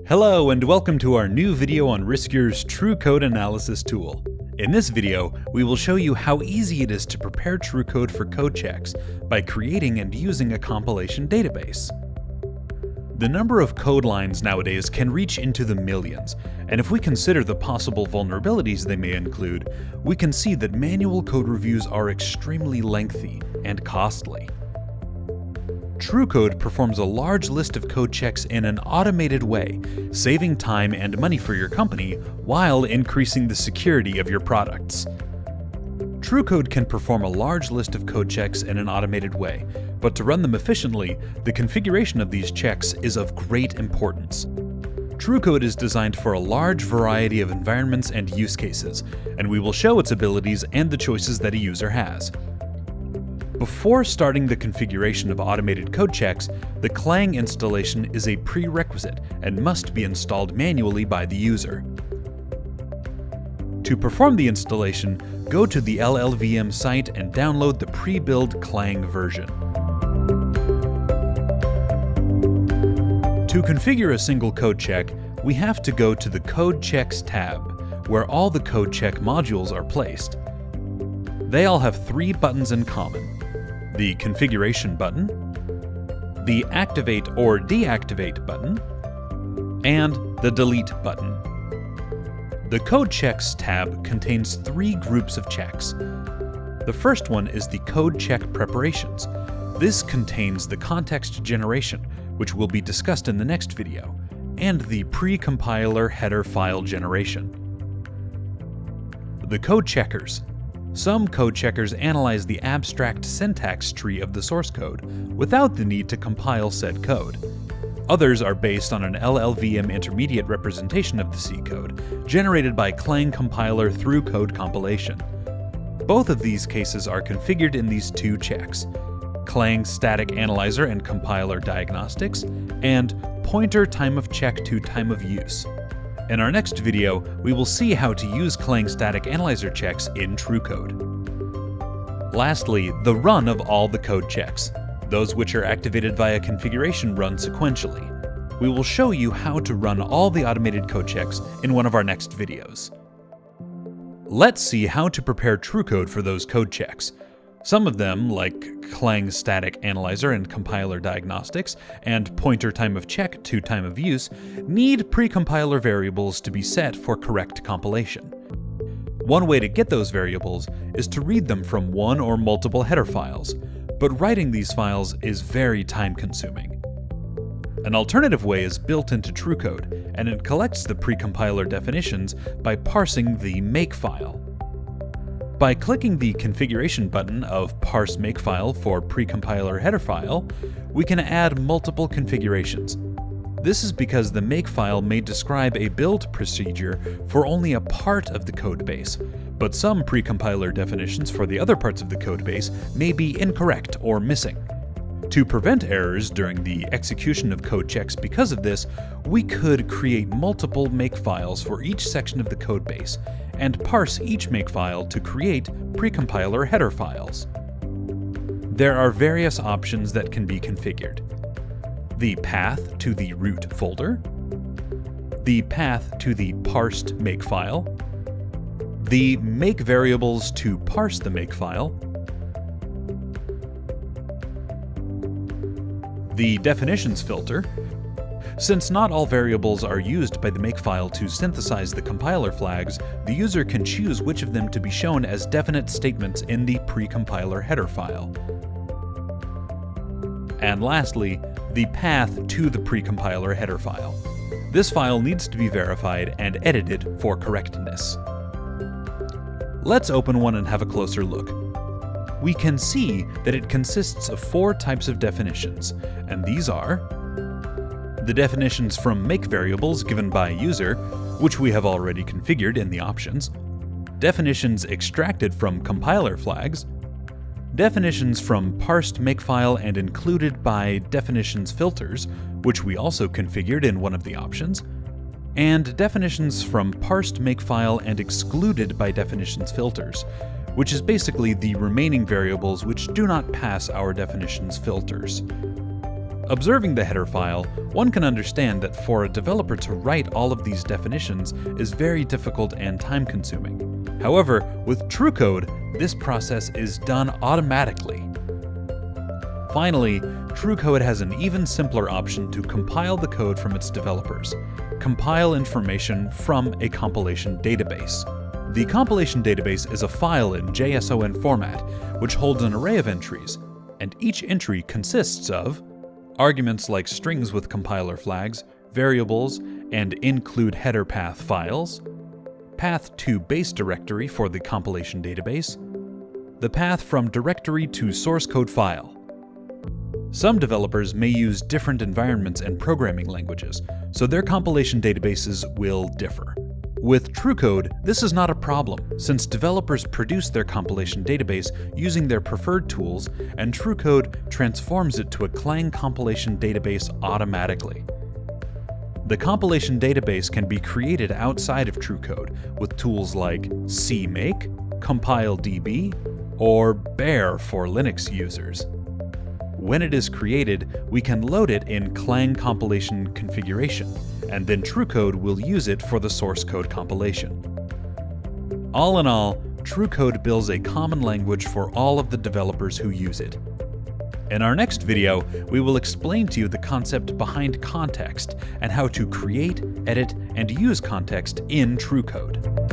Hello and welcome to our new video on Riskier's True Code Analysis tool. In this video, we will show you how easy it is to prepare true code for code checks by creating and using a compilation database. The number of code lines nowadays can reach into the millions, and if we consider the possible vulnerabilities they may include, we can see that manual code reviews are extremely lengthy and costly. TrueCode performs a large list of code checks in an automated way, saving time and money for your company while increasing the security of your products. TrueCode can perform a large list of code checks in an automated way, but to run them efficiently, the configuration of these checks is of great importance. TrueCode is designed for a large variety of environments and use cases, and we will show its abilities and the choices that a user has. Before starting the configuration of automated code checks, the Clang installation is a prerequisite and must be installed manually by the user. To perform the installation, go to the LLVM site and download the pre-built Clang version. To configure a single code check, we have to go to the Code Checks tab, where all the code check modules are placed. They all have three buttons in common: the configuration button, the activate or deactivate button, and the delete button. The Code Checks tab contains three groups of checks. The first one is the Code Check Preparations. This contains the context generation, which will be discussed in the next video, and the pre-compiler header file generation. The Code Checkers. Some code checkers analyze the abstract syntax tree of the source code without the need to compile said code. Others are based on an LLVM intermediate representation of the C code, generated by Clang compiler through code compilation. Both of these cases are configured in these two checks: Clang static analyzer and compiler diagnostics, and pointer time of check to time of use. In our next video, we will see how to use Clang static analyzer checks in TrueCode. Lastly, the run of all the code checks. Those which are activated via configuration run sequentially. We will show you how to run all the automated code checks in one of our next videos. Let's see how to prepare TrueCode for those code checks. Some of them, like Clang static analyzer and compiler diagnostics, and pointer time of check to time of use, need pre-compiler variables to be set for correct compilation. One way to get those variables is to read them from one or multiple header files, but writing these files is very time-consuming. An alternative way is built into TrueCode, and it collects the pre-compiler definitions by parsing the makefile. By clicking the configuration button of Parse Makefile for pre-compiler header file, we can add multiple configurations. This is because the makefile may describe a build procedure for only a part of the codebase, but some pre-compiler definitions for the other parts of the codebase may be incorrect or missing. To prevent errors during the execution of code checks because of this, we could create multiple makefiles for each section of the codebase, and parse each makefile to create pre-compiler header files. There are various options that can be configured: the path to the root folder, the path to the parsed makefile, the make variables to parse the makefile, the definitions filter. Since not all variables are used by the makefile to synthesize the compiler flags, the user can choose which of them to be shown as definite statements in the pre-compiler header file. And lastly, the path to the pre-compiler header file. This file needs to be verified and edited for correctness. Let's open one and have a closer look. We can see that it consists of four types of definitions, and these are the definitions from make variables given by a user, which we have already configured in the options, definitions extracted from compiler flags, definitions from parsed makefile and included by definitions filters, which we also configured in one of the options, and definitions from parsed makefile and excluded by definitions filters, which is basically the remaining variables which do not pass our definitions filters. Observing the header file, one can understand that for a developer to write all of these definitions is very difficult and time-consuming. However, with TrueCode, this process is done automatically. Finally, TrueCode has an even simpler option to compile the code from its developers. Compile information from a compilation database. The compilation database is a file in JSON format, which holds an array of entries, and each entry consists of arguments like strings with compiler flags, variables, and include header path files, path to base directory for the compilation database, the path from directory to source code file. Some developers may use different environments and programming languages, so their compilation databases will differ. With TrueCode, this is not a problem, since developers produce their compilation database using their preferred tools, and TrueCode transforms it to a Clang compilation database automatically. The compilation database can be created outside of TrueCode with tools like CMake, CompileDB, or Bear for Linux users. When it is created, we can load it in Clang compilation configuration, and then TrueCode will use it for the source code compilation. All in all, TrueCode builds a common language for all of the developers who use it. In our next video, we will explain to you the concept behind context and how to create, edit, and use context in TrueCode.